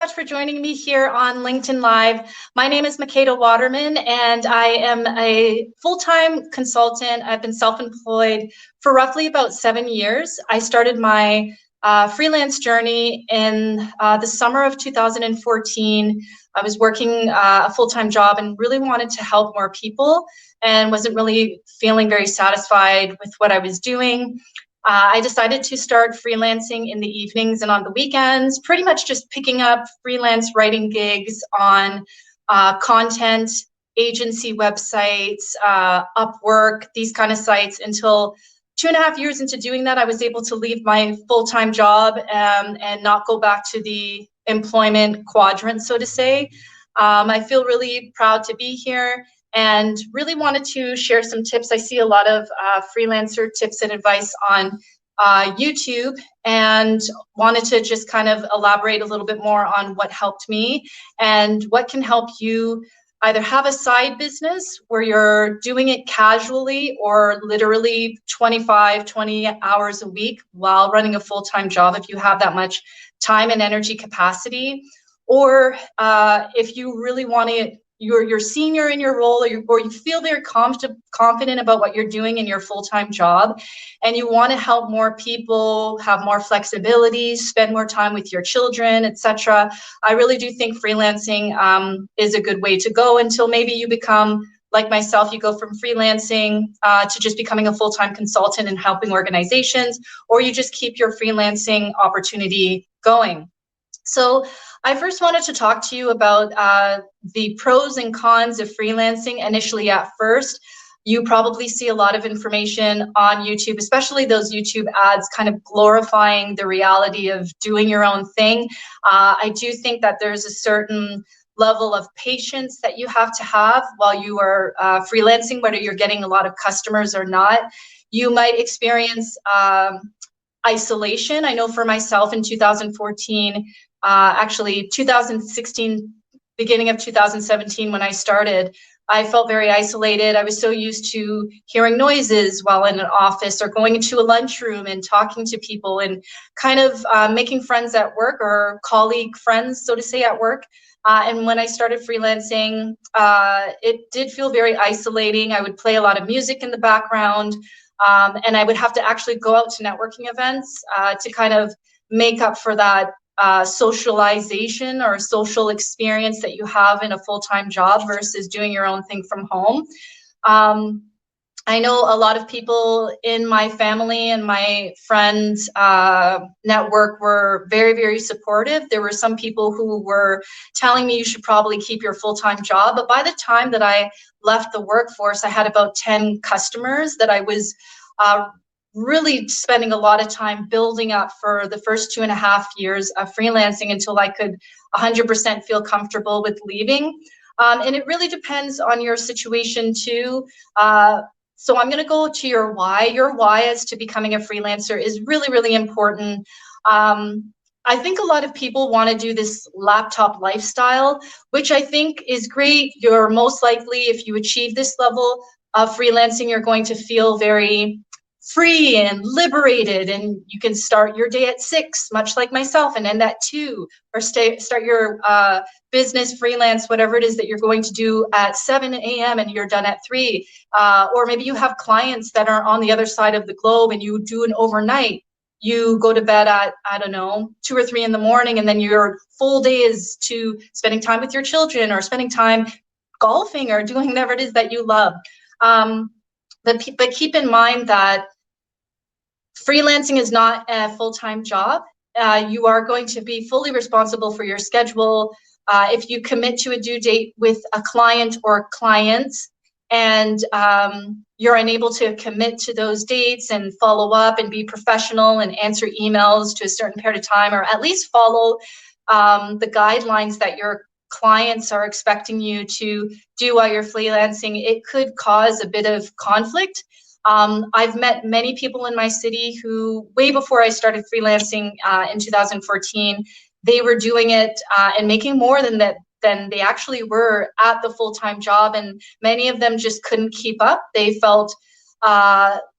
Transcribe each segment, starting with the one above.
much for joining me here on LinkedIn Live. My name is Makeda Waterman, and I am a full-time consultant. I've been self-employed for roughly about 7 years. I started my freelance journey in the summer of 2014. I was working a full-time job and really wanted to help more people and wasn't really feeling very satisfied with what I was doing. I decided to start freelancing in the evenings and on the weekends, pretty much just picking up freelance writing gigs on content agency websites, Upwork, these kind of sites, until 2.5 years into doing that, I was able to leave my full-time job and not go back to the employment quadrant, so to say. I feel really proud to be here and really wanted to share some tips. I see a lot of freelancer tips and advice on YouTube, and wanted to just kind of elaborate a little bit more on what helped me and what can help you either have a side business where you're doing it casually or literally 20 hours a week while running a full-time job if you have that much time and energy capacity, or if you really want to, you're senior in your role, or you feel very confident about what you're doing in your full-time job, and you want to help more people have more flexibility, spend more time with your children, etc. I really do think freelancing is a good way to go until maybe you become, like myself, you go from freelancing to just becoming a full-time consultant and helping organizations, or you just keep your freelancing opportunity going. So I first wanted to talk to you about the pros and cons of freelancing. Initially, at first, you probably see a lot of information on YouTube, especially those YouTube ads kind of glorifying the reality of doing your own thing. I do think that there's a certain level of patience that you have to have while you are freelancing, whether you're getting a lot of customers or not. You might experience isolation. I know for myself in 2014, actually 2016, beginning of 2017 when I started, I felt very isolated. I was so used to hearing noises while in an office or going into a lunchroom and talking to people and kind of making friends at work, or colleague friends, so to say, at work. And when I started freelancing, it did feel very isolating. I would play a lot of music in the background, and I would have to actually go out to networking events to kind of make up for that socialization or social experience that you have in a full-time job versus doing your own thing from home. I know a lot of people in my family and my friends network were very, very supportive. There were some people who were telling me you should probably keep your full-time job, but by the time that I left the workforce, I had about 10 customers that I was really spending a lot of time building up for the first 2.5 years of freelancing until I could 100% feel comfortable with leaving. And it really depends on your situation too. So I'm going to go to your why. Your why as to becoming a freelancer is really, really important. I think a lot of people want to do this laptop lifestyle, which I think is great. You're most likely, if you achieve this level of freelancing, you're going to feel very free and liberated, and you can start your day at 6, much like myself, and end at 2, or start your business, freelance, whatever it is that you're going to do at 7 a.m. and you're done at 3. Or maybe you have clients that are on the other side of the globe and you do an overnight. You go to bed at, I don't know, 2 or 3 in the morning, and then your full day is to spending time with your children or spending time golfing or doing whatever it is that you love. But keep in mind that freelancing is not a full-time job. You are going to be fully responsible for your schedule. If you commit to a due date with a client or clients, and you're unable to commit to those dates and follow up and be professional and answer emails to a certain period of time, or at least follow the guidelines that your clients are expecting you to do while you're freelancing, it could cause a bit of conflict. I've met many people in my city who, way before I started freelancing in 2014, they were doing it and making more than they actually were at the full-time job, and many of them just couldn't keep up. They felt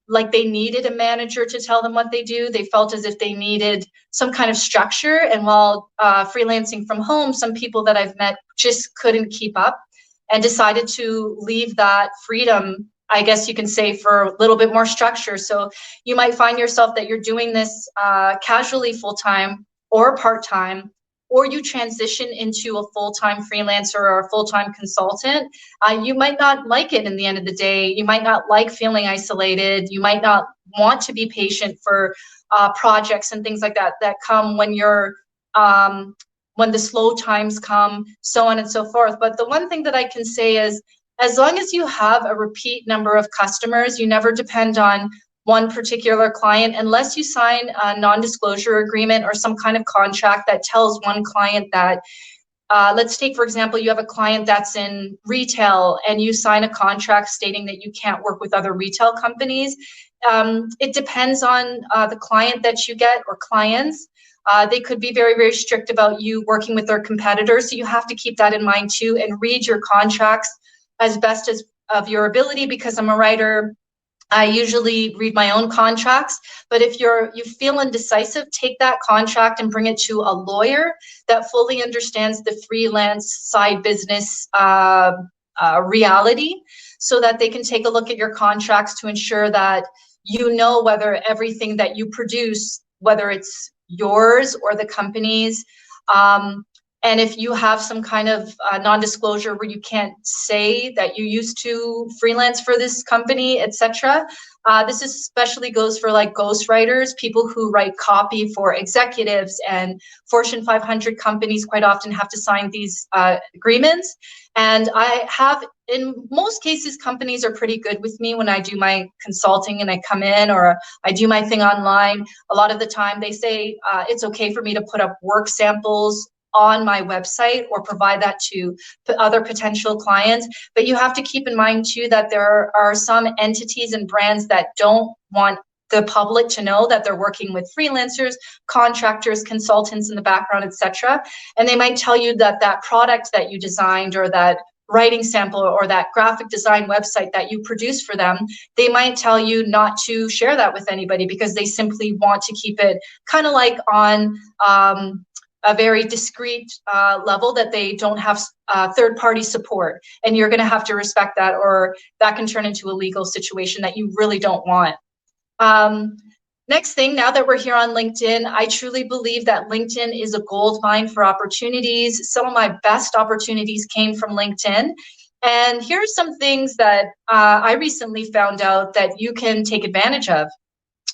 like they needed a manager to tell them what they do. They felt as if they needed some kind of structure. And while freelancing from home, some people that I've met just couldn't keep up and decided to leave that freedom, I guess you can say, for a little bit more structure. So you might find yourself that you're doing this casually full-time or part-time, or you transition into a full-time freelancer or a full-time consultant. You might not like it in the end of the day. You might not like feeling isolated. You might not want to be patient for projects and things like that that come when you're when the slow times come, so on and so forth. But the one thing that I can say is, as long as you have a repeat number of customers, you never depend on one particular client unless you sign a non-disclosure agreement or some kind of contract that tells one client that, let's take, for example, you have a client that's in retail and you sign a contract stating that you can't work with other retail companies. It depends on the client that you get or clients. They could be very, very strict about you working with their competitors. So you have to keep that in mind too, and read your contracts as best as of your ability. Because I'm a writer, I usually read my own contracts. But if you feel indecisive, take that contract and bring it to a lawyer that fully understands the freelance side business reality, so that they can take a look at your contracts to ensure that you know whether everything that you produce, whether it's yours or the company's, and if you have some kind of non-disclosure where you can't say that you used to freelance for this company, etc. This especially goes for like ghostwriters, people who write copy for executives, and Fortune 500 companies quite often have to sign these agreements. And I have, in most cases, companies are pretty good with me when I do my consulting and I come in or I do my thing online. A lot of the time they say it's okay for me to put up work samples on my website or provide that to other potential clients. But you have to keep in mind too that there are some entities and brands that don't want the public to know that they're working with freelancers, contractors, consultants in the background, etc. And they might tell you that that product that you designed or that writing sample or that graphic design website that you produce for them, they might tell you not to share that with anybody because they simply want to keep it kind of like on a very discreet level, that they don't have third-party support. And you're going to have to respect that, or that can turn into a legal situation that you really don't want. Next thing, now that we're here on LinkedIn, I truly believe that LinkedIn is a gold mine for opportunities. Some of my best opportunities came from LinkedIn. And here's some things that I recently found out that you can take advantage of.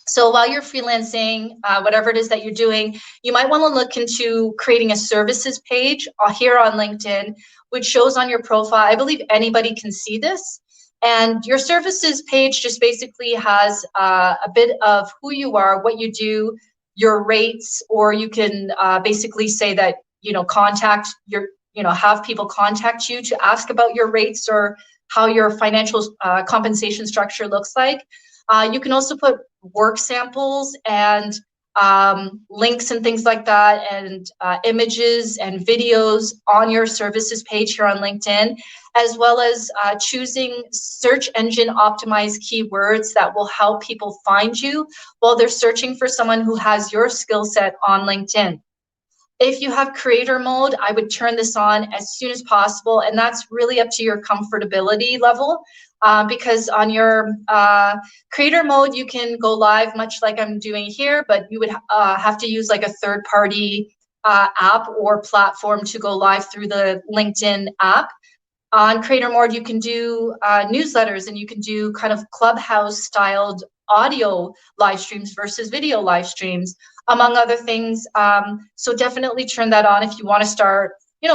So while you're freelancing, whatever it is that you're doing, you might want to look into creating a services page here on LinkedIn, which shows on your profile. I believe anybody can see this. And your services page just basically has a bit of who you are, what you do, your rates, or you can basically say that, contact your, have people contact you to ask about your rates or how your financial compensation structure looks like. You can also put work samples and links and things like that, and images and videos on your services page here on LinkedIn, as well as choosing search engine optimized keywords that will help people find you while they're searching for someone who has your skill set on LinkedIn. If you have creator mode, I would turn this on as soon as possible, and that's really up to your comfortability level. Because on your creator mode, you can go live much like I'm doing here, but you would have to use like a third-party app or platform to go live through the LinkedIn app. On creator mode, you can do newsletters, and you can do kind of Clubhouse-styled audio live streams versus video live streams, among other things. So definitely turn that on if you want to start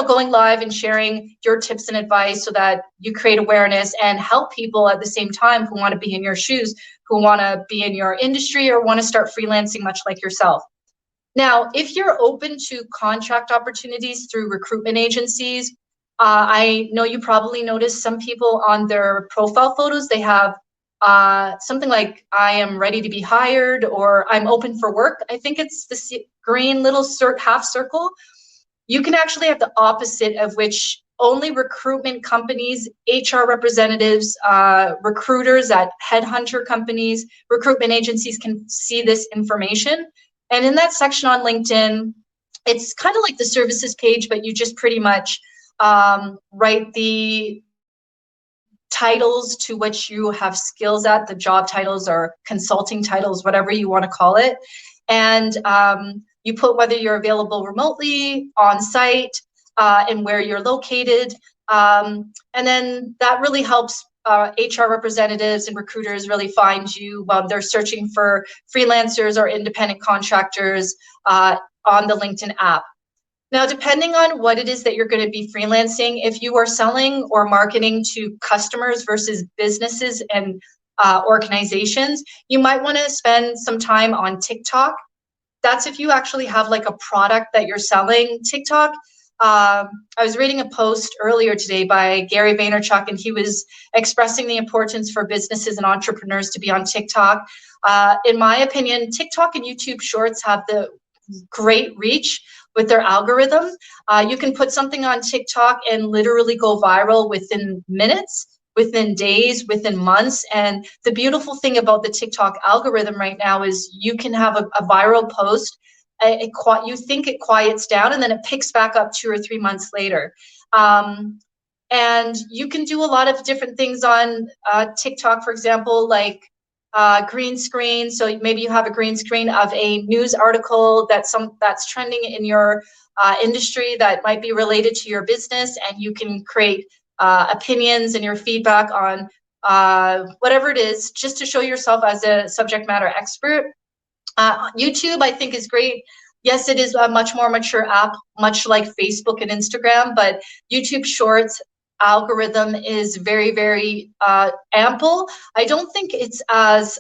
going live and sharing your tips and advice so that you create awareness and help people at the same time who want to be in your shoes, who want to be in your industry or want to start freelancing much like yourself. Now, if you're open to contract opportunities through recruitment agencies, I know you probably noticed some people on their profile photos, they have something like, I am ready to be hired, or I'm open for work. I think it's the green little half circle. You can actually have the opposite of which only recruitment companies, HR representatives, recruiters at headhunter companies, recruitment agencies can see this information. And in that section on LinkedIn, it's kind of like the services page, but you just pretty much write the titles to which you have skills at, the job titles or consulting titles, whatever you want to call it. And you put whether you're available remotely, on site, and where you're located. And then that really helps HR representatives and recruiters really find you while they're searching for freelancers or independent contractors on the LinkedIn app. Now, depending on what it is that you're going to be freelancing, if you are selling or marketing to customers versus businesses and organizations, you might want to spend some time on TikTok. That's if you actually have like a product that you're selling. TikTok, I was reading a post earlier today by Gary Vaynerchuk, and he was expressing the importance for businesses and entrepreneurs to be on TikTok. In my opinion, TikTok and YouTube Shorts have the great reach with their algorithm. You can put something on TikTok and literally go viral within minutes, within days, within months. And the beautiful thing about the TikTok algorithm right now is you can have a viral post, you think it quiets down, and then it picks back up 2 or 3 months later. And you can do a lot of different things on TikTok, for example, like green screen. So maybe you have a green screen of a news article that's trending in your industry that might be related to your business, and you can create opinions and your feedback on whatever it is, just to show yourself as a subject matter expert. YouTube, I think, is great. Yes, it is a much more mature app, much like Facebook and Instagram, but YouTube Shorts algorithm is very, very ample. I don't think it's as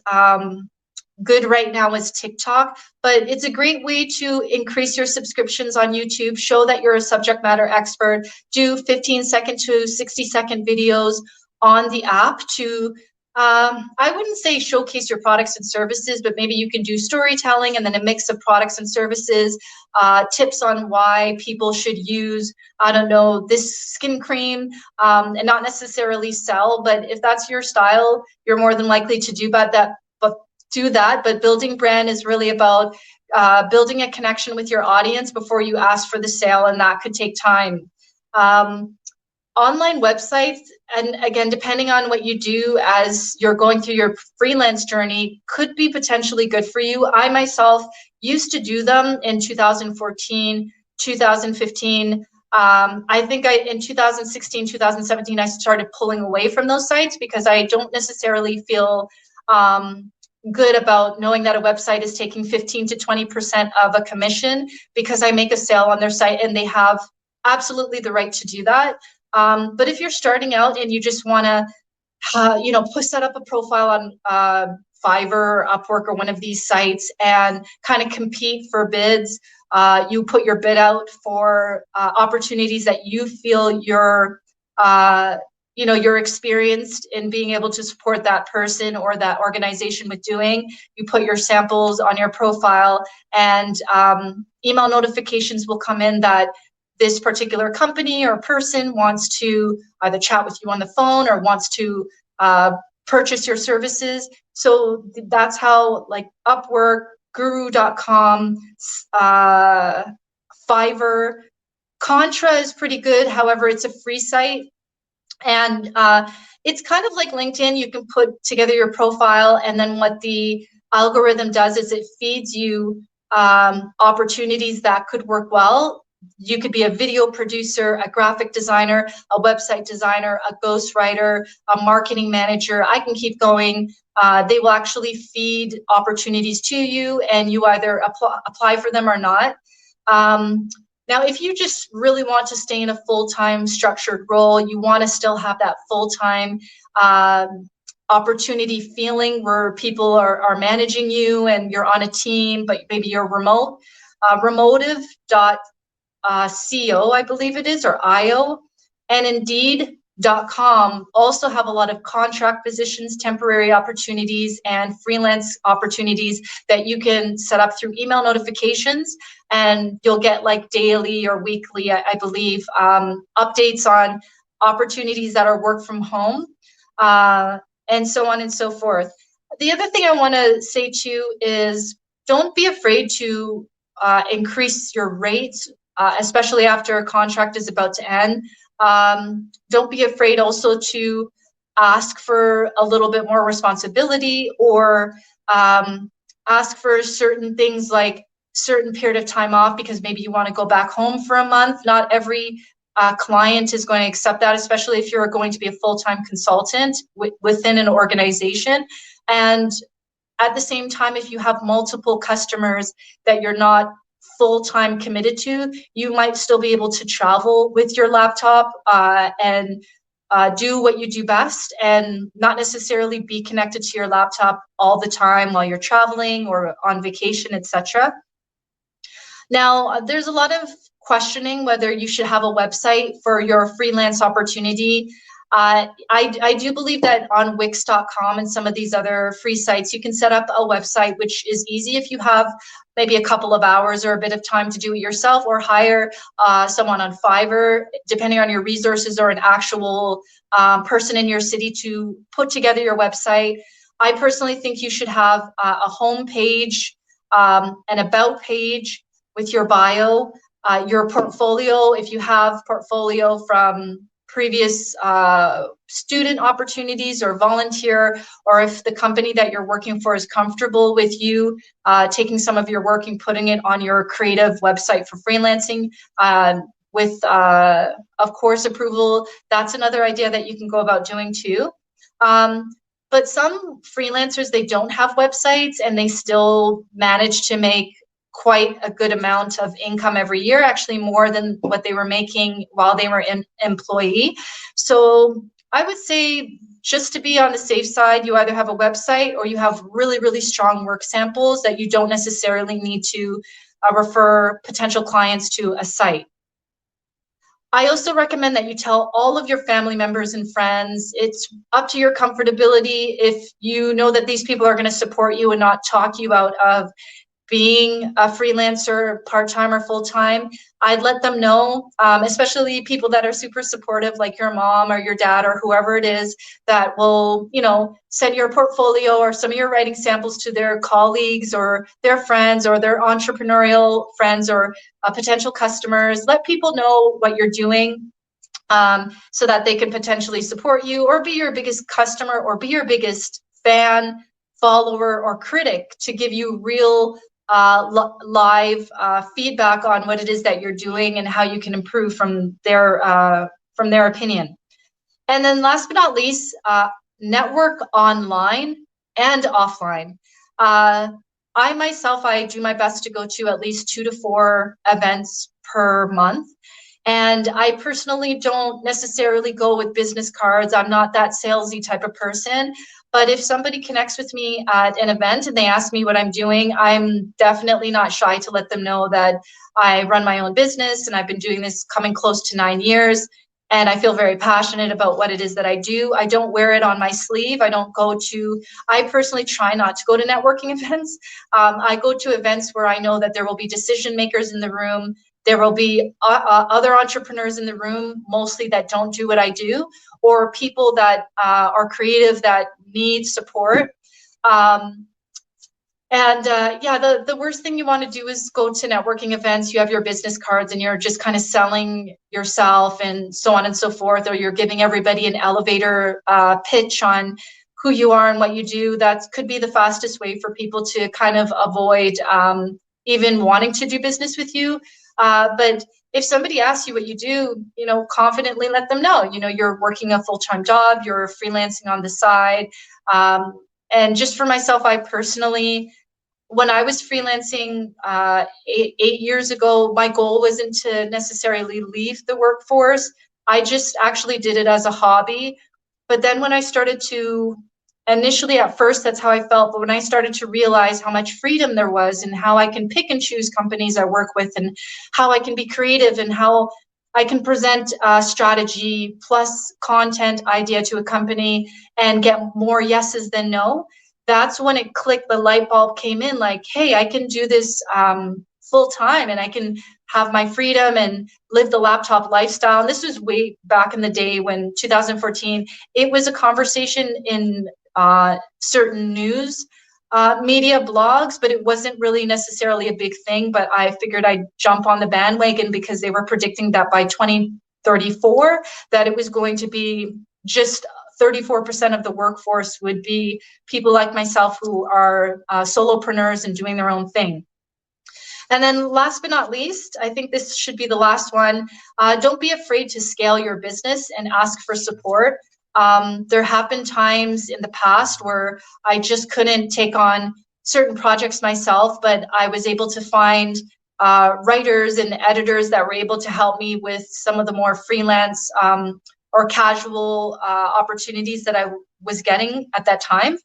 good right now as TikTok, but it's a great way to increase your subscriptions on YouTube, show that you're a subject matter expert, do 15-second to 60-second videos on the app to I wouldn't say showcase your products and services, but maybe you can do storytelling and then a mix of products and services, tips on why people should use, I don't know, this skin cream, and not necessarily sell, but if that's your style, you're more than likely to do that. But building brand is really about building a connection with your audience before you ask for the sale, and that could take time. Online websites, and again, depending on what you do as you're going through your freelance journey, could be potentially good for you. I myself used to do them in 2014, 2015. I think in 2016, 2017, I started pulling away from those sites because I don't necessarily feel good about knowing that a website is taking 15 to 20% of a commission because I make a sale on their site, and they have absolutely the right to do that. But if you're starting out and you just want to, set up a profile on Fiverr or Upwork or one of these sites and kind of compete for bids, you put your bid out for opportunities that you feel you're experienced in being able to support that person or that organization with doing. You put your samples on your profile, and email notifications will come in that this particular company or person wants to either chat with you on the phone or wants to purchase your services. So that's how, like, Upwork, Guru.com, Fiverr. Contra is pretty good. However, it's a free site. And it's kind of like LinkedIn. You can put together your profile, and then what the algorithm does is it feeds you opportunities that could work well. You could be a video producer, a graphic designer, a website designer, a ghostwriter, a marketing manager. I can keep going. They will actually feed opportunities to you, and you either apply for them or not. Now, if you just really want to stay in a full-time structured role, you want to still have that full-time opportunity feeling where people are managing you and you're on a team, but maybe you're remote. Remotive.co, I believe it is, or IO, and Indeed also have a lot of contract positions, temporary opportunities, and freelance opportunities that you can set up through email notifications, and you'll get like daily or weekly, I believe, updates on opportunities that are work from home, and so on and so forth. The other thing I want to say too is don't be afraid to increase your rates, especially after a contract is about to end. Don't be afraid also to ask for a little bit more responsibility, or ask for certain things like certain period of time off because maybe you want to go back home for a month. Not every client is going to accept that, especially if you're going to be a full-time consultant within an organization. And at the same time, if you have multiple customers that you're not full-time committed to, you might still be able to travel with your laptop and do what you do best, and not necessarily be connected to your laptop all the time while you're traveling or on vacation, etc. Now, there's a lot of questioning whether you should have a website for your freelance opportunity. I do believe that on Wix.com and some of these other free sites, you can set up a website, which is easy if you have maybe a couple of hours or a bit of time to do it yourself, or hire someone on Fiverr, depending on your resources, or an actual person in your city to put together your website. I personally think you should have a home page, an about page with your bio, your portfolio, if you have portfolio from previous student opportunities or volunteer, or if the company that you're working for is comfortable with you taking some of your work and putting it on your creative website for freelancing with, of course, approval. That's another idea that you can go about doing too. But some freelancers, they don't have websites and they still manage to make quite a good amount of income every year, actually more than what they were making while they were an employee. So I would say, just to be on the safe side, you either have a website or you have really, really strong work samples that you don't necessarily need to refer potential clients to a site. I also recommend that you tell all of your family members and friends. It's up to your comfortability. If you know that these people are going to support you and not talk you out of being a freelancer, part-time or full-time, I'd let them know, especially people that are super supportive, like your mom or your dad or whoever it is, that will, you know, send your portfolio or some of your writing samples to their colleagues or their friends or their entrepreneurial friends or potential customers. Let people know what you're doing, so that they can potentially support you or be your biggest customer or be your biggest fan, follower, or critic to give you real live feedback on what it is that you're doing and how you can improve from their opinion. And then last but not least, network online and offline. I myself, I do my best to go to at least 2 to 4 events per month. And I personally don't necessarily go with business cards. I'm not that salesy type of person. But if somebody connects with me at an event and they ask me what I'm doing, I'm definitely not shy to let them know that I run my own business and I've been doing this coming close to 9 years. And I feel very passionate about what it is that I do. I don't wear it on my sleeve. I personally try not to go to networking events. I go to events where I know that there will be decision makers in the room. There will be other entrepreneurs in the room, mostly that don't do what I do, or people that are creative that need support. The worst thing you want to do is go to networking events. You have your business cards and you're just kind of selling yourself and so on and so forth, or you're giving everybody an elevator pitch on who you are and what you do. That could be the fastest way for people to kind of avoid even wanting to do business with you. But if somebody asks you what you do, you know, confidently let them know, you know, you're working a full-time job, you're freelancing on the side. And just for myself, I personally, when I was freelancing 8 years ago, my goal wasn't to necessarily leave the workforce. I just actually did it as a hobby. But then when I started to, initially at first that's how I felt, but when I started to realize how much freedom there was and how I can pick and choose companies I work with and how I can be creative and how I can present a strategy plus content idea to a company and get more yeses than no. That's when it clicked, the light bulb came in, like, hey, I can do this full time, and I can have my freedom and live the laptop lifestyle. And this was way back in the day when 2014, it was a conversation in certain news media blogs, but it wasn't really necessarily a big thing. But I figured I'd jump on the bandwagon because they were predicting that by 2034 that it was going to be just 34% of the workforce would be people like myself who are solopreneurs and doing their own thing. And then last but not least, I think this should be the last one. Don't be afraid to scale your business and ask for support. There have been times in the past where I just couldn't take on certain projects myself, but I was able to find writers and editors that were able to help me with some of the more freelance or casual opportunities that I was getting at that time.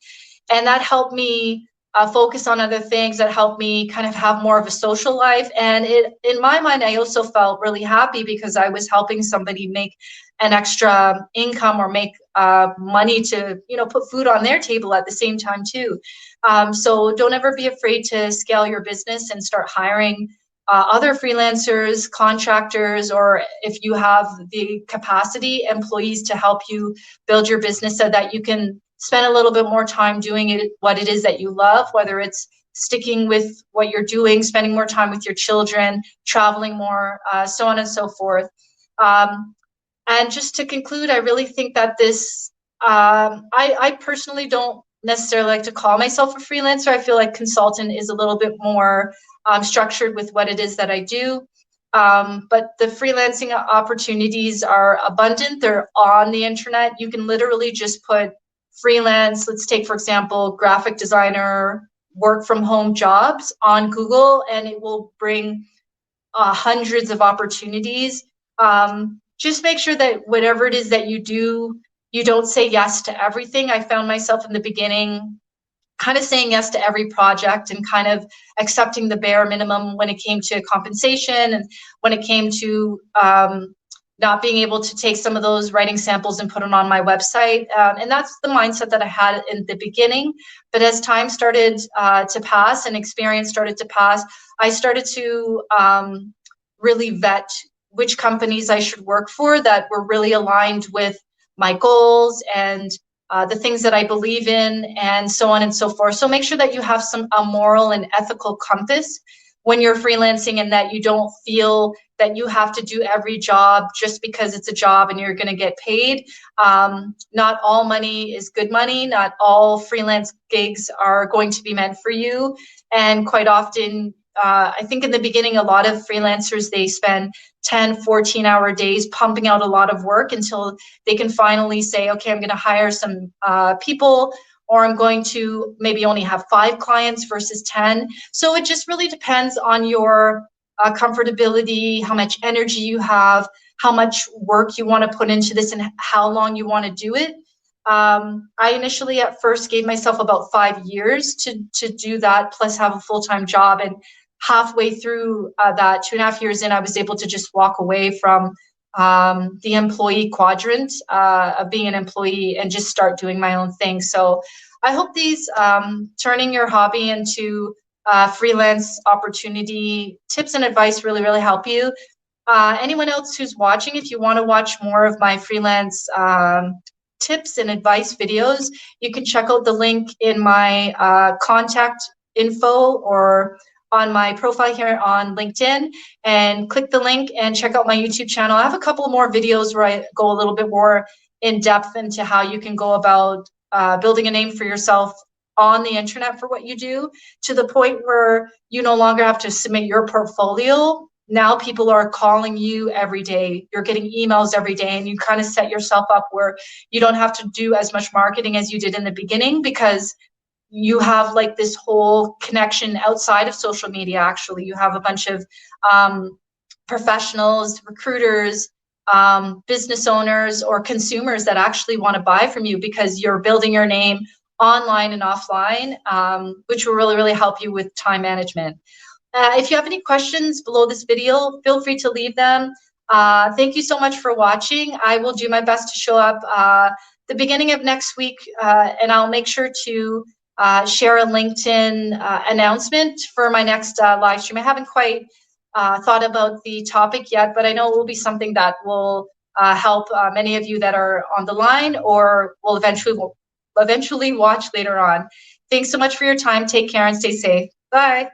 And that helped me focus on other things, that helped me kind of have more of a social life. And in my mind, I also felt really happy because I was helping somebody make an extra income or make money to, put food on their table at the same time too. So don't ever be afraid to scale your business and start hiring other freelancers, contractors, or if you have the capacity, employees to help you build your business so that you can spend a little bit more time doing it, what it is that you love, whether it's sticking with what you're doing, spending more time with your children, traveling more, so on and so forth. And just to conclude, I really think that this, I personally don't necessarily like to call myself a freelancer. I feel like consultant is a little bit more structured with what it is that I do. But the freelancing opportunities are abundant. They're on the internet. You can literally just put freelance, let's take, for example, graphic designer, work from home jobs on Google, and it will bring hundreds of opportunities. Just make sure that whatever it is that you do, you don't say yes to everything. I found myself in the beginning kind of saying yes to every project and kind of accepting the bare minimum when it came to compensation and when it came to not being able to take some of those writing samples and put them on my website. And that's the mindset that I had in the beginning. But as time started to pass and experience started to pass, I started to really vet which companies I should work for that were really aligned with my goals and the things that I believe in, and so on and so forth. So make sure that you have a moral and ethical compass when you're freelancing, and that you don't feel that you have to do every job just because it's a job and you're going to get paid. Not all money is good money. Not all freelance gigs are going to be meant for you. And quite often, I think in the beginning, a lot of freelancers, they spend 10, 14-hour days pumping out a lot of work until they can finally say, okay, I'm going to hire some people, or I'm going to maybe only have 5 clients versus 10. So it just really depends on your comfortability, how much energy you have, how much work you want to put into this, and how long you want to do it. I initially at first gave myself about 5 years to do that, plus have a full-time job. And halfway through that, 2.5 years in, I was able to just walk away from the employee quadrant of being an employee and just start doing my own thing. So I hope these turning your hobby into freelance opportunity tips and advice really, really help you. Anyone else who's watching, if you want to watch more of my freelance tips and advice videos, you can check out the link in my contact info or on my profile here on LinkedIn, and click the link and check out my YouTube channel. I have a couple more videos where I go a little bit more in depth into how you can go about building a name for yourself on the internet for what you do, to the point where you no longer have to submit your portfolio. Now people are calling you every day. You're getting emails every day, and you kind of set yourself up where you don't have to do as much marketing as you did in the beginning, because you have like this whole connection outside of social media. Actually, you have a bunch of professionals, recruiters, business owners, or consumers that actually want to buy from you because you're building your name online and offline, which will really, really help you with time management. If you have any questions below this video, feel free to leave them. Thank you so much for watching. I will do my best to show up the beginning of next week, and I'll make sure to share a LinkedIn announcement for my next live stream. I haven't quite thought about the topic yet, but I know it will be something that will help many of you that are on the line or will eventually watch later on. Thanks so much for your time. Take care and stay safe. Bye.